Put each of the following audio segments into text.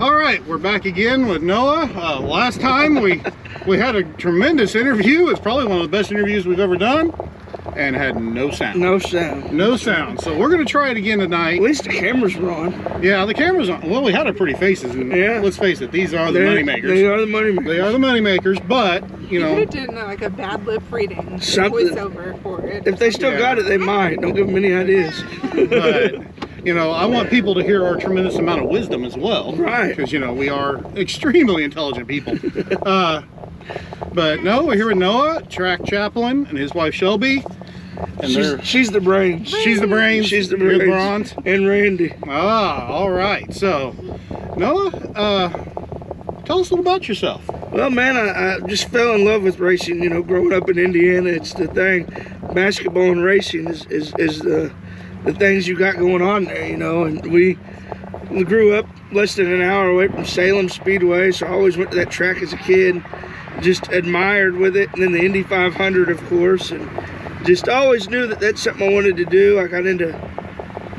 All right, we're back again with Noah. Last time we had a tremendous interview. It's probably one of the best interviews we've ever done, and had no sound. No sound. No sound. So we're gonna try it again tonight. At least the cameras were on. Yeah, the camera's on. Well, we had our pretty faces, and yeah, let's face it, these are the money makers. They are the money makers. They are the money makers, but you know, could have done like a bad lip reading, something voiceover for it. If they still got it, they might. Don't give them any ideas. But you know, I want people to hear our tremendous amount of wisdom as well, right? Because you know we are extremely intelligent people. But no, we're here with Noah, track chaplain, and his wife Shelby. And she's the brains. She's the brains. She's the You're brains. the bronze. And Randy. Ah, all right. So, Noah, tell us a little about yourself. Well, man, I just fell in love with racing. You know, growing up in Indiana, it's the thing. Basketball and racing is the things you got going on there. You know, and we grew up less than an hour away from Salem Speedway, so I always went to that track as a kid. Just admired with it, and then the Indy 500, of course, and just always knew that that's something I wanted to do. I got into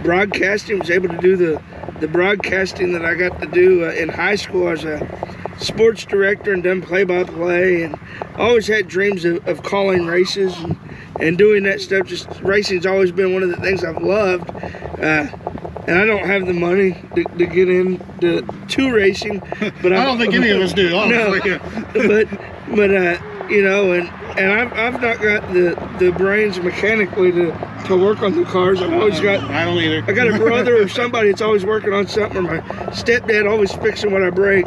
broadcasting, was able to do the broadcasting that I got to do in high school. I was a sports director and done play-by-play, and always had dreams of calling races and doing that stuff. Just racing's always been one of the things I've loved. And I don't have the money to get into racing, but I don't think any of us do, honestly. No, but you know, and I've not got the brains mechanically to work on the cars. I've always got. I don't either. I got a brother or somebody that's always working on something, or my stepdad always fixing what I break.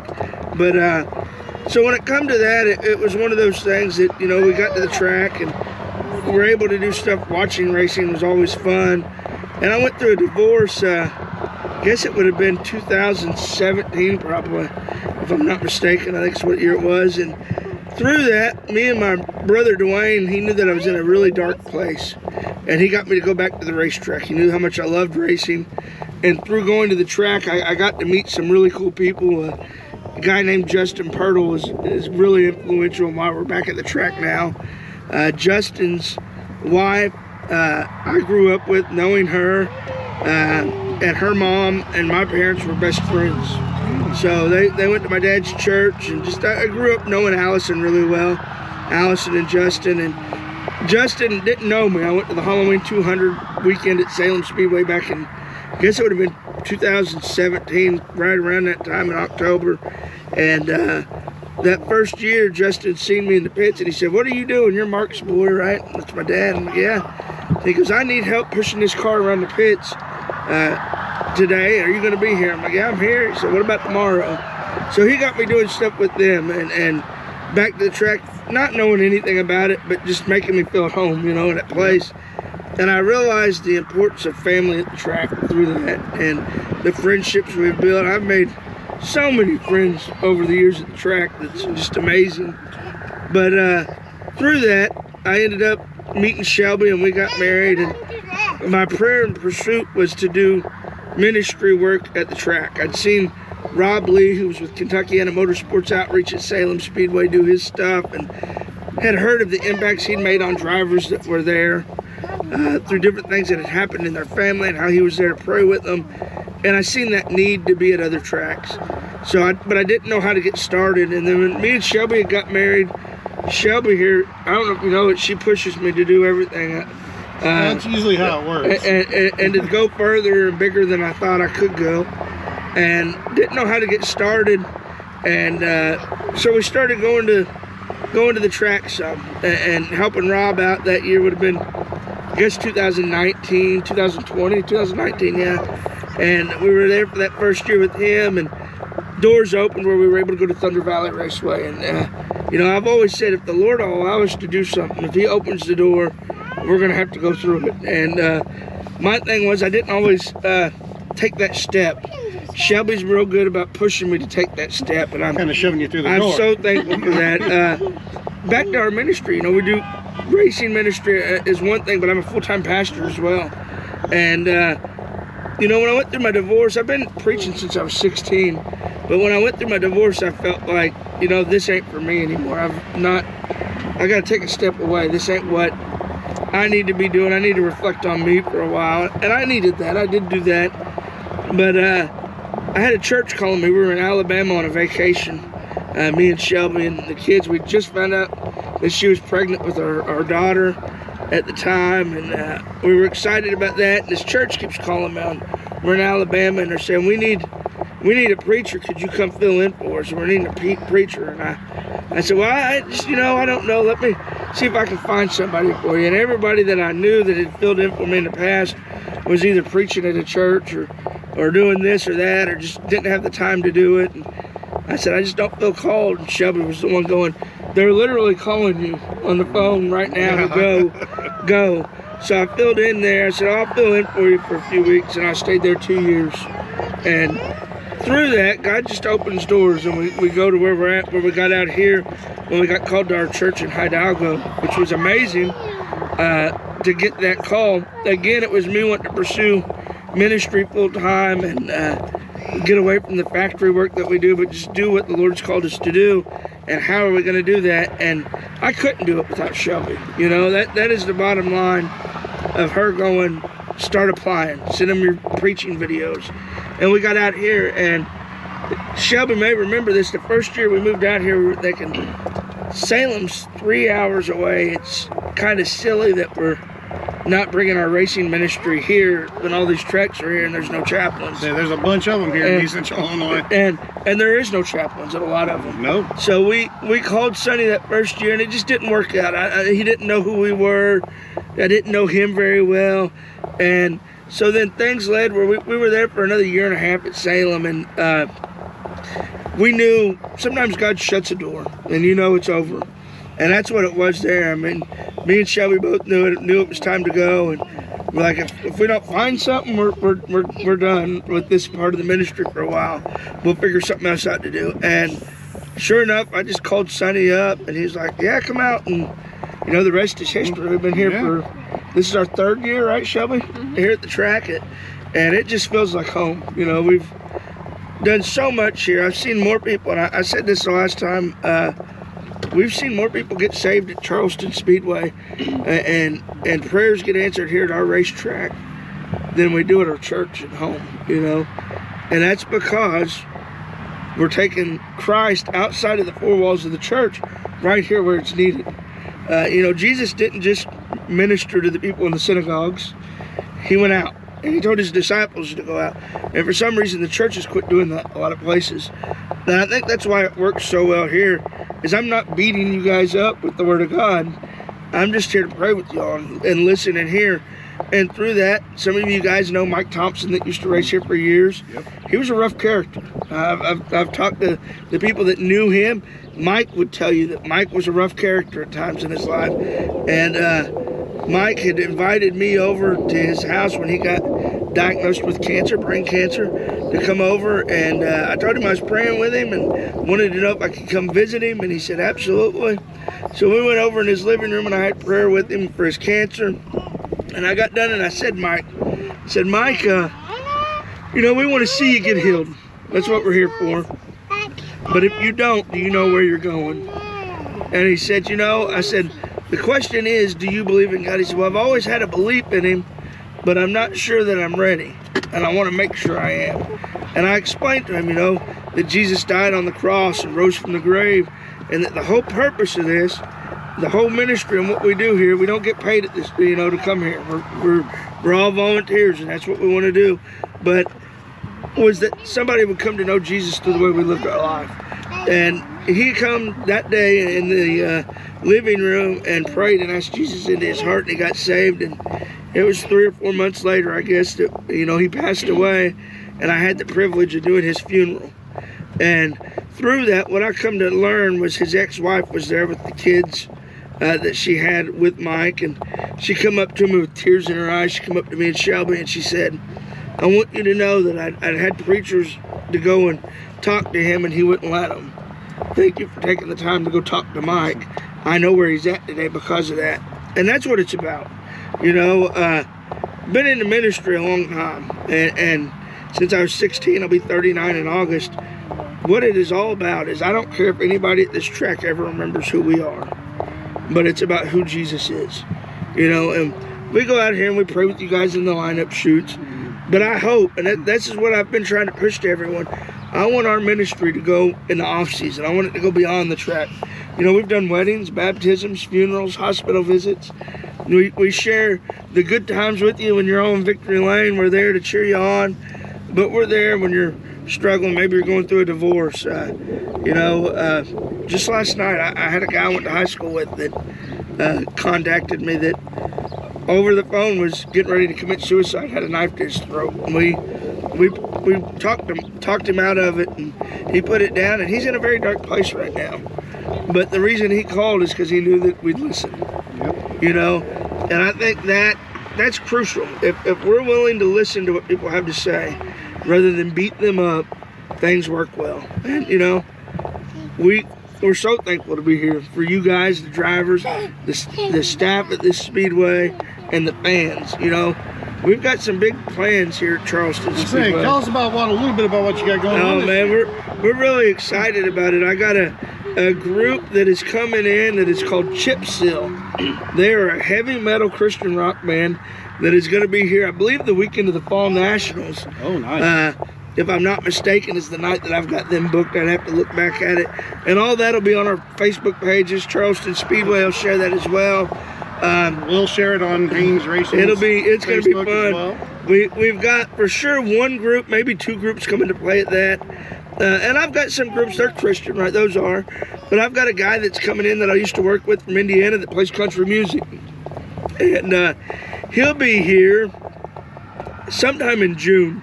But so when it come to that, it was one of those things that, you know, we got to the track and we were able to do stuff. Watching racing was always fun. And I went through a divorce, I guess it would have been 2017 probably, if I'm not mistaken. I think that's what year it was. And through that, me and my brother Dwayne, he knew that I was in a really dark place. And he got me to go back to the racetrack. He knew how much I loved racing. And through going to the track, I got to meet some really cool people. A guy named Justin Pirtle is really influential in why we're back at the track now. Justin's wife, I grew up with, knowing her, and her mom and my parents were best friends. So they went to my dad's church, and just I grew up knowing Allison really well, Allison and Justin. And Justin didn't know me. I went to the Halloween 200 weekend at Salem Speedway back in, I guess it would have been 2017, right around that time in October. And that first year, Justin seen me in the pits, and he said, "What are you doing? You're Mark's boy, right?" That's my dad. And yeah. He goes, "I need help pushing this car around the pits today. Are you going to be here?" I'm like, "Yeah, I'm here." He said, "What about tomorrow?" So he got me doing stuff with them and back to the track, not knowing anything about it, but just making me feel at home, you know, in that place. And I realized the importance of family at the track through that, and the friendships we've built. I've made so many friends over the years at the track that's just amazing. But through that, I ended up meeting Shelby, and we got married. And my prayer and pursuit was to do ministry work at the track. I'd seen Rob Lee, who was with Kentuckiana Motorsports Outreach at Salem Speedway, do his stuff, and had heard of the impacts he'd made on drivers that were there through different things that had happened in their family, and how he was there to pray with them. And I seen that need to be at other tracks. But I didn't know how to get started. And then when me and Shelby had got married, Shelby here, I don't know if you know it, she pushes me to do everything. That's usually how it works. And to go further and bigger than I thought I could go. And didn't know how to get started. And so we started going to the track some and helping Rob out. That year would have been, I guess, 2019, yeah. And we were there for that first year with him, and doors opened where we were able to go to Thunder Valley Raceway. And you know, I've always said, if the Lord will allow us to do something, if he opens the door, we're going to have to go through it. And my thing was, I didn't always take that step. Shelby's real good about pushing me to take that step, and I'm kind of shoving you through the door. I'm so thankful for that. Back to our ministry, you know, we do racing ministry is one thing, but I'm a full-time pastor as well. And you know, when I went through my divorce, I've been preaching since I was 16, but when I went through my divorce, I felt like, you know, this ain't for me anymore. I got to take a step away. This ain't what I need to be doing. I need to reflect on me for a while, and I needed that. I did do that, but I had a church calling me. We were in Alabama on a vacation. Me and Shelby and the kids. We just found out that she was pregnant with our daughter at the time, and we were excited about that. And this church keeps calling me on. We're in Alabama, and they're saying, we need a preacher. Could you come fill in for us? We're needing a preacher. And I said, well, I just, I don't know. Let me see if I can find somebody for you. And everybody that I knew that had filled in for me in the past was either preaching at a church or doing this or that, or just didn't have the time to do it. And I said, I just don't feel called. And Shelby was the one going, they're literally calling you on the phone right now to go. So I filled in there. I said, I'll fill in for you for a few weeks, and I stayed there 2 years. And through that, God just opens doors, and we go to where we're at, where we got out here when we got called to our church in Hidalgo, which was amazing to get that call. Again, it was me wanting to pursue ministry full time and get away from the factory work that we do, but just do what the Lord's called us to do. And how are we going to do that? And I couldn't do it without Shelby. That is the bottom line of her going, start applying, send them your preaching videos. And we got out here, and Shelby may remember this. The first year we moved out here, we were thinking, Salem's 3 hours away. It's kind of silly that we're not bringing our racing ministry here when all these treks are here and there's no chaplains. Yeah, there's a bunch of them here in East Central Illinois. And there is no chaplains at a lot of them. No. So we called Sonny that first year, and it just didn't work out. He didn't know who we were. I didn't know him very well. And so then things led where we were there for another year and a half at Salem, and we knew sometimes God shuts a door and it's over. And that's what it was there. I mean, me and Shelby both knew it was time to go, and we're like, if we don't find something, we're done with this part of the ministry for a while. We'll figure something else out to do. And sure enough, I just called Sonny up, and he's like, yeah, come out. And the rest is history. We've been here this is our 3rd year, right, Shelby? Mm-hmm. Here at the track, and it just feels like home. We've done so much here. I've seen more people, and I said this the last time. We've seen more people get saved at Charleston Speedway and prayers get answered here at our racetrack than we do at our church at home, And that's because we're taking Christ outside of the 4 walls of the church, right here where it's needed. Jesus didn't just minister to the people in the synagogues. He went out, and he told his disciples to go out. And for some reason, the church has quit doing that a lot of places. And I think that's why it works so well here, is I'm not beating you guys up with the Word of God. I'm just here to pray with y'all and listen and hear. And through that, some of you guys know Mike Thompson that used to race here for years. Yep. He was a rough character. I've talked to the people that knew him. Mike would tell you that Mike was a rough character at times in his life. And Mike had invited me over to his house when he got diagnosed with cancer, brain cancer, to come over. And I told him I was praying with him and wanted to know if I could come visit him. And he said, absolutely. So we went over in his living room, and I had prayer with him for his cancer. And I got done, and I said, Mike, we want to see you get healed. That's what we're here for. But if you don't, do you know where you're going? And he said, I said, the question is, do you believe in God? He said, well, I've always had a belief in him, but I'm not sure that I'm ready. And I want to make sure I am. And I explained to him, that Jesus died on the cross and rose from the grave, and that the whole purpose of this, the whole ministry and what we do here, we don't get paid at this, to come here. We're all volunteers, and that's what we want to do. But was that somebody would come to know Jesus through the way we lived our life. And he come that day in the living room and prayed and asked Jesus into his heart, and he got saved. And it was 3 or 4 months later, I guess, that he passed away, and I had the privilege of doing his funeral. And through that, what I come to learn was his ex-wife was there with the kids that she had with Mike, and she come up to me with tears in her eyes. She come up to me and Shelby, and she said, I want you to know that I'd had preachers to go and talk to him, and he wouldn't let them. Thank you for taking the time to go talk to Mike. I know where he's at today because of that. And that's what it's about. Been in the ministry a long time, and since I was 16, I'll be 39 in August. What it is all about is I don't care if anybody at this track ever remembers who we are, but it's about who Jesus is. And we go out here and we pray with you guys in the lineup shoots. But I hope, and this is what I've been trying to push to everyone, I want our ministry to go in the off season. I want it to go beyond the track. You know, we've done weddings, baptisms, funerals, hospital visits. We share the good times with you when you're on victory lane. We're there to cheer you on, but we're there when you're struggling. Maybe you're going through a divorce. Just last night, I had a guy I went to high school with that contacted me that over the phone was getting ready to commit suicide, had a knife to his throat. And we talked him out of it, and he put it down, and he's in a very dark place right now. But the reason he called is because he knew that we'd listen. Yep. You know, and I think that's crucial. If we're willing to listen to what people have to say rather than beat them up, things work well. And you know, we're so thankful to be here for you guys, the drivers, the staff at this speedway, and the fans. You know, we've got some big plans here at Charleston Speedway. Tell us about a little bit about what you got going on. Oh man, we're really excited about it. I got a group that is coming in that is called Chip Seal. They are a heavy metal Christian rock band that is going to be here, I believe, the weekend of the Fall Nationals. Oh, nice. If I'm not mistaken, is the night that I've got them booked. I'd have to look back at it. And all that'll be on our Facebook pages. Charleston Speedway will share that as well. We'll share it on Haynes Racing. It's going to be fun. Well. We've got for sure one group, maybe two groups coming to play at that. And I've got some groups, they're Christian, right? Those are. But I've got a guy that's coming in that I used to work with from Indiana that plays country music. And he'll be here sometime in June.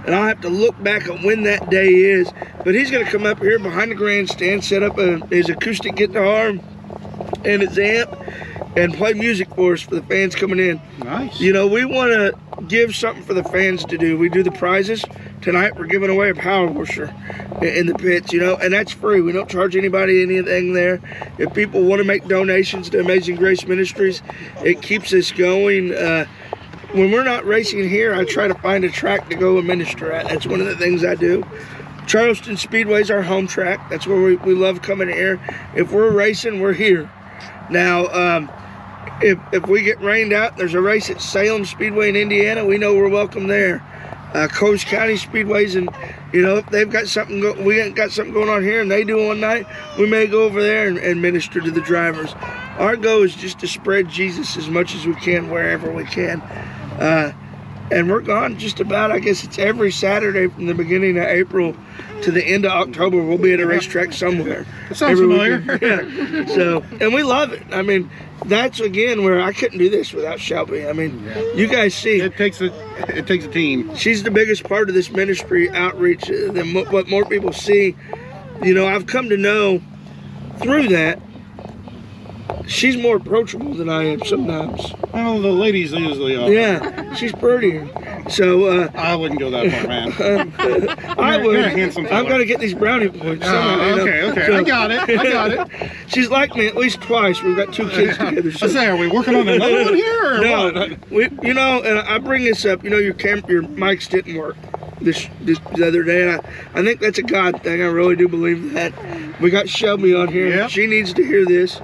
And I'll have to look back at when that day is. But he's going to come up here behind the grandstand, set up his acoustic guitar and his amp, and play music for us for the fans coming in. Nice. You know, we want to give something for the fans to do. We do the prizes. Tonight we're giving away a power washer in the pits, you know, and that's free. We don't charge anybody anything there. If people want to make donations to Amazing Grace Ministries, it keeps us going. When we're not racing here, I try to find a track to go and minister at. That's one of the things I do. Charleston Speedway is our home track. That's where we love coming here. If we're racing, we're here. Now, if we get rained out, there's a race at Salem Speedway in Indiana. We know we're welcome there. Coast County Speedways, and you know, if they've got something, we ain't got something going on here, and they do one night, we may go over there and minister to the drivers. Our goal is just to spread Jesus as much as we can wherever we can. And we're gone just about, I guess it's every Saturday from the beginning of April to the end of October. We'll be at a racetrack somewhere. That sounds familiar. Yeah. So, and we love it. I mean, that's again where I couldn't do this without Shelby. I mean, you guys see, it takes a team. She's the biggest part of this ministry outreach than what more people see. You know, I've come to know through that she's more approachable than I am sometimes. Well, the ladies usually are. Yeah, she's prettier. So I wouldn't go that far, man. I would. You're a handsome fella. I've got to get these brownie points. Okay. So, I got it. She's like me at least twice. We've got two kids together. So. I say, are we working on another one here? Or no, what? you know, and I bring this up. You know, your mics didn't work this the other day, and I think that's a God thing. I really do believe that. We got Shelby on here. Yep. She needs to hear this.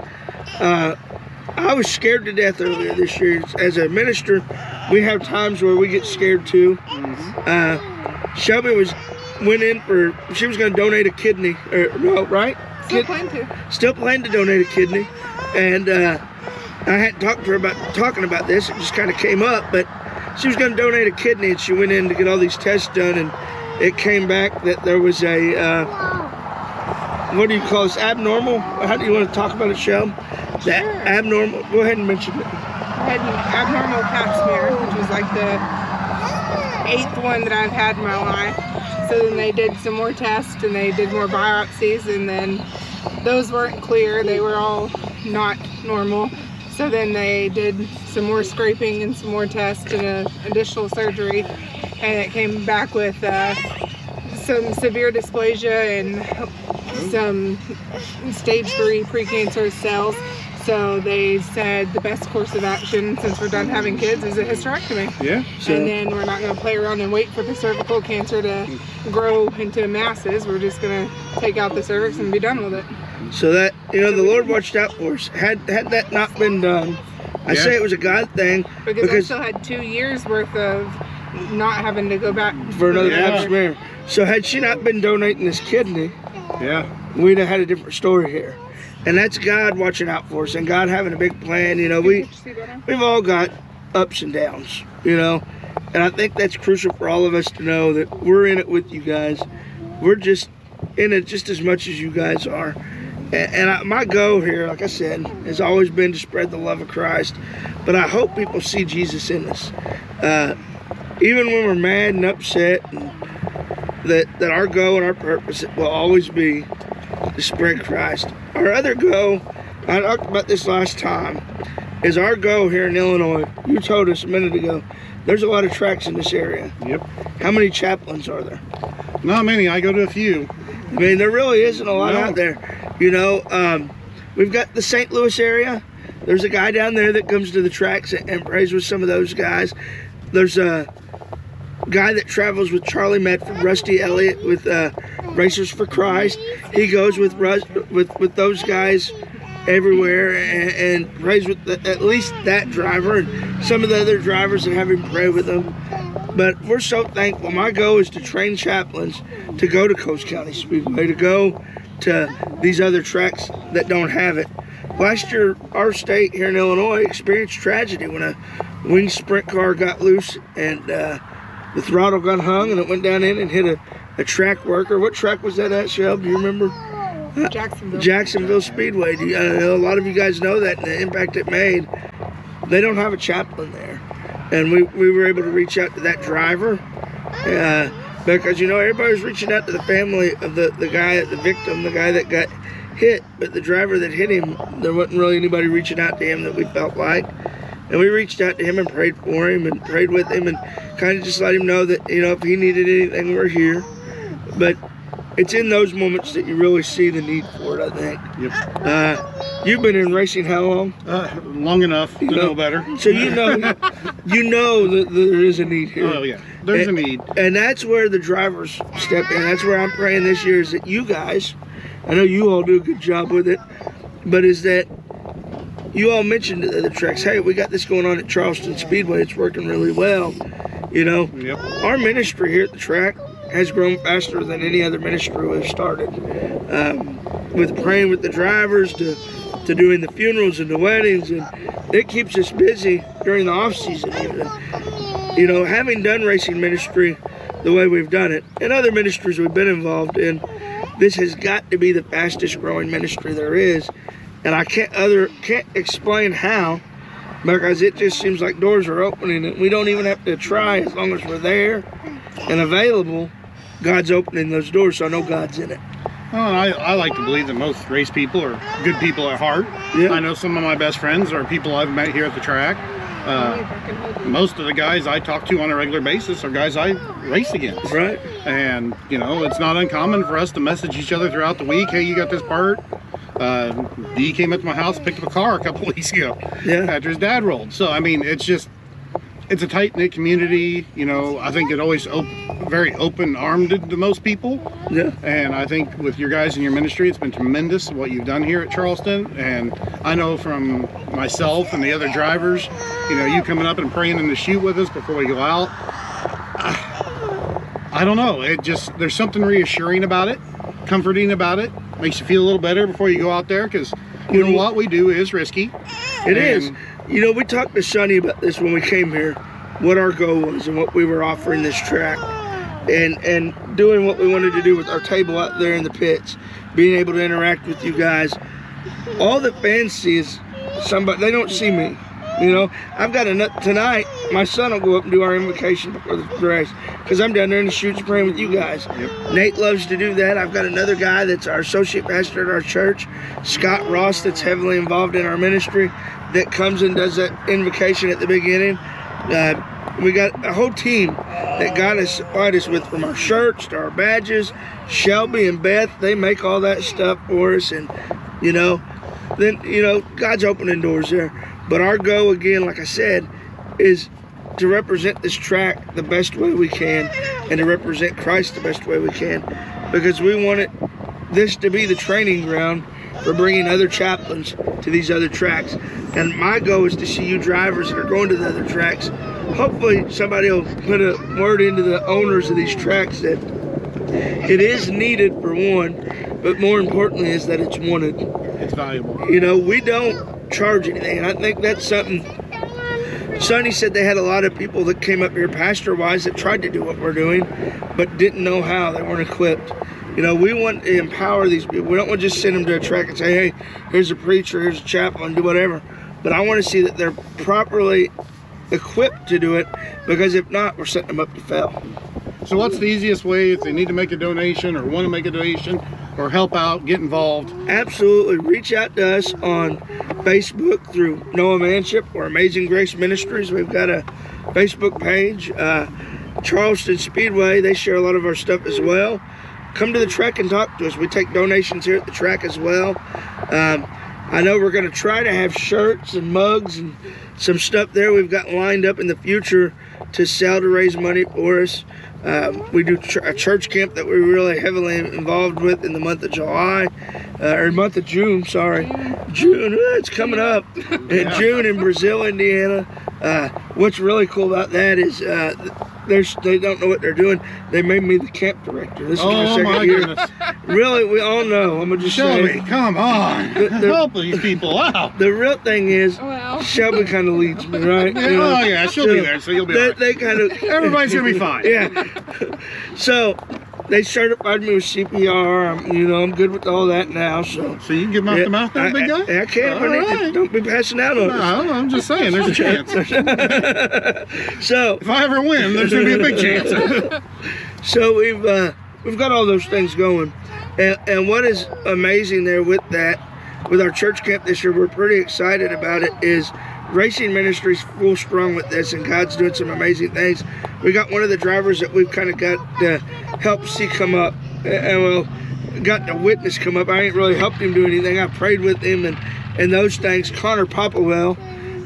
I was scared to death earlier this year. As a minister, we have times where we get scared too. Shelby went in for, she was going to donate a kidney, right? Still planning to donate a kidney. And I hadn't talked to her about talking about this. It just kind of came up, but she was going to donate a kidney, and she went in to get all these tests done, and it came back that there was a, what do you call this, abnormal? How do you want to talk about it, Shelby? That abnormal, go ahead and mention it. I had an abnormal pap smear, which was like the 8th one that I've had in my life. So then they did some more tests, and they did more biopsies, and then those weren't clear. They were all not normal. So then they did some more scraping and some more tests and additional surgery, and it came back with some severe dysplasia and some stage 3 precancerous cells. So they said the best course of action, since we're done having kids, is a hysterectomy. Yeah. So, and then we're not going to play around and wait for the cervical cancer to grow into masses. We're just going to take out the cervix and be done with it. So that, you know, the Lord watched out for us. Had that not been done, I say it was a God thing. Because I still had 2 years worth of not having to go back for another Yeah. pap smear. So had she not been donating this kidney, Yeah. we'd have had a different story here. And that's God watching out for us and God having a big plan. You know, we've all got ups and downs, you know. And I think that's crucial for all of us to know that we're in it with you guys. We're just in it just as much as you guys are. My goal here, like I said, has always been to spread the love of Christ. But I hope people see Jesus in us. Even when we're mad and upset, and that our goal and our purpose will always be to spread Christ. Our other goal, I talked about this last time, is our goal here in Illinois. You told us a minute ago, there's a lot of tracks in this area. Yep. How many chaplains are there? Not many. I go to a few. I mean, there really isn't a lot No. out there. You know, we've got the St. Louis area. There's a guy down there that comes to the tracks and prays with some of those guys. There's a guy that travels with Charlie Medford, Rusty Elliott with Racers for Christ. He goes with those guys everywhere and prays with at least that driver and some of the other drivers that have him pray with them. But we're so thankful. My goal is to train chaplains to go to Coast County Speedway, to go to these other tracks that don't have it. Last year, our state here in Illinois experienced tragedy when a winged sprint car got loose and the throttle got hung and it went down in and hit a track worker. What track was that at, Shelby? Do you remember? Jacksonville Speedway. I know a lot of you guys know that and the impact it made. They don't have a chaplain there. And we were able to reach out to that driver because, you know, everybody was reaching out to the family of the guy, the victim, the guy that got hit. But the driver that hit him, there wasn't really anybody reaching out to him that we felt like. And we reached out to him and prayed for him and prayed with him and kind of just let him know that, you know, if he needed anything, we're here. But it's in those moments that you really see the need for it, I think. Yep. You've been in racing how long? Long enough to know better. So you know that there is a need here. Oh yeah, there's a need. And that's where the drivers step in. That's where I'm praying this year is that you guys, I know you all do a good job with it, but is that you all mentioned to the tracks, hey, we got this going on at Charleston Speedway. It's working really well. You know, Yep. our ministry here at the track has grown faster than any other ministry we've started. With praying with the drivers to doing the funerals and the weddings, and it keeps us busy during the off season even. You know, having done racing ministry the way we've done it, and other ministries we've been involved in, this has got to be the fastest growing ministry there is. And I can't explain how, because it just seems like doors are opening and we don't even have to try. As long as we're there and available, God's opening those doors, so I know God's in it. Well, and I like to believe that most race people are good people at heart. Yeah. I know some of my best friends are people I've met here at the track. Most of the guys I talk to on a regular basis are guys I race against. Right. And, you know, it's not uncommon for us to message each other throughout the week. Hey, you got this part? Dee came up to my house, picked up a car a couple weeks ago after his dad rolled. So, I mean, it's a tight-knit community. You know, I think it always very open-armed to most people. Yeah. And I think with your guys and your ministry, it's been tremendous what you've done here at Charleston. And I know from myself and the other drivers, you know, you coming up and praying in the chute with us before we go out. I don't know. There's something reassuring about it, comforting about it. Makes you feel a little better before you go out there, because you know what we do is risky. It is. You know, we talked to Sonny about this when we came here, what our goal was and what we were offering this track, and doing what we wanted to do with our table out there in the pits, being able to interact with you guys. All the fans see is somebody. They don't see me. You know, I've got tonight. My son will go up and do our invocation before the race because I'm down there in the chutes praying with you guys. Yep. Nate loves to do that. I've got another guy that's our associate pastor at our church, Scott Ross, that's heavily involved in our ministry, that comes and does that invocation at the beginning. We got a whole team that God has supplied us with, from our shirts to our badges. Shelby and Beth, they make all that stuff for us, and then God's opening doors there. But our goal, again, like I said, is to represent this track the best way we can and to represent Christ the best way we can, because we want this to be the training ground for bringing other chaplains to these other tracks. And my goal is to see you drivers that are going to the other tracks hopefully somebody will put a word into the owners of these tracks that it is needed for one, but more importantly is that it's wanted. It's valuable. You know, we don't charge anything, and I think that's something. Sonny said they had a lot of people that came up here pastor-wise that tried to do what we're doing, but didn't know how. They weren't equipped. You know, we want to empower these people. We don't want to just send them to a track and say, hey, here's a preacher, here's a chaplain, do whatever. But I want to see that they're properly equipped to do it, because if not, we're setting them up to fail. So what's the easiest way if they need to make a donation or want to make a donation or help out, get involved? Absolutely. Reach out to us on Facebook through Noah Manship or Amazing Grace Ministries. We've got a Facebook page. Charleston Speedway, they share a lot of our stuff as well. Come to the track and talk to us. We take donations here at the track as well. I know we're going to try to have shirts and mugs and some stuff there we've got lined up in the future to sell to raise money for us. We do a church camp that we're really heavily involved with in the month of July, or month of June, sorry. June, it's coming up. In June in Brazil, Indiana. What's really cool about that is they don't know what they're doing. They made me the camp director. This is my second year. Goodness. Really, we all know. I'm going to just Shelby, say. come on. Help these people out. The real thing is, Shelby kind of leads me, right? Yeah, oh, yeah, she'll be there, so you'll be all right. They kind of... Everybody's going to be fine. Yeah. So, they certified me with CPR. I'm good with all that now. So you can give mouth to mouth now, big guy? I can't. Don't be passing out on us. No, I'm just saying, there's a chance. So, if I ever win, there's going to be a big chance. So we've got all those things going, and what is amazing there with that, with our church camp this year, we're pretty excited about it, is racing ministry's full strong with this, and God's doing some amazing things. We got one of the drivers that we've kind of got to help see come up, and got to witness come up. I ain't really helped him do anything. I prayed with him and those things. Connor Popplewell,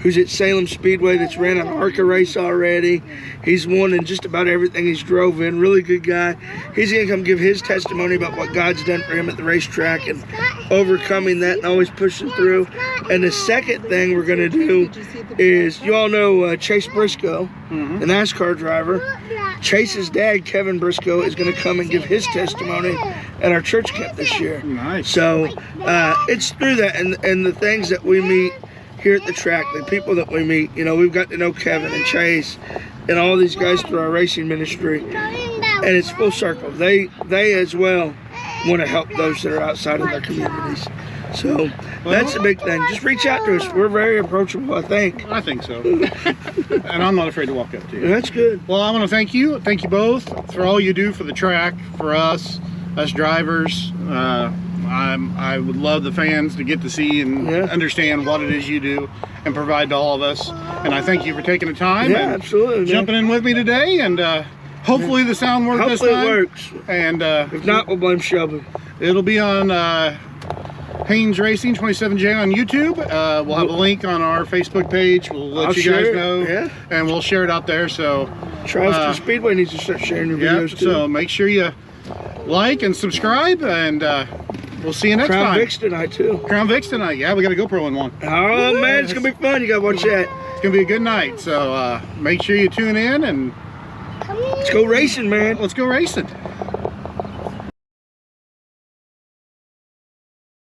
who's at Salem Speedway, that's ran an ARCA race already. He's won in just about everything he's drove in. Really good guy. He's going to come give his testimony about what God's done for him at the racetrack and overcoming that and always pushing through. And the second thing we're going to do is, you all know Chase Briscoe, the NASCAR driver. Chase's dad, Kevin Briscoe, is going to come and give his testimony at our church camp this year. Nice. So it's through that and the things that we meet here at the track, the people that we meet. We've got to know Kevin and Chase and all these guys through our racing ministry, and it's full circle. They as well want to help those that are outside of their communities. So that's the big thing. Just reach out to us. We're very approachable, I think. I think so. And I'm not afraid to walk up to you. That's good. Well, I want to thank you both for all you do for the track, for us drivers. I would love the fans to get to see and understand what it is you do and provide to all of us. And I thank you for taking the time and absolutely, jumping in with me today. And hopefully the sound worked this time. Hopefully it works. And if not, we'll blame Shelby. It'll be on Haynes Racing 27J on YouTube. We'll have a link on our Facebook page. We'll let you guys know, and we'll share it out there. So Charleston Speedway needs to start sharing your videos too. So make sure you like and subscribe, and we'll see you next time. Crown Vics tonight too. Crown Vics tonight. Yeah, we got a GoPro in one. Oh man, it's gonna be fun. You gotta watch that. It's gonna be a good night. So make sure you tune in and let's go racing, man. Let's go racing.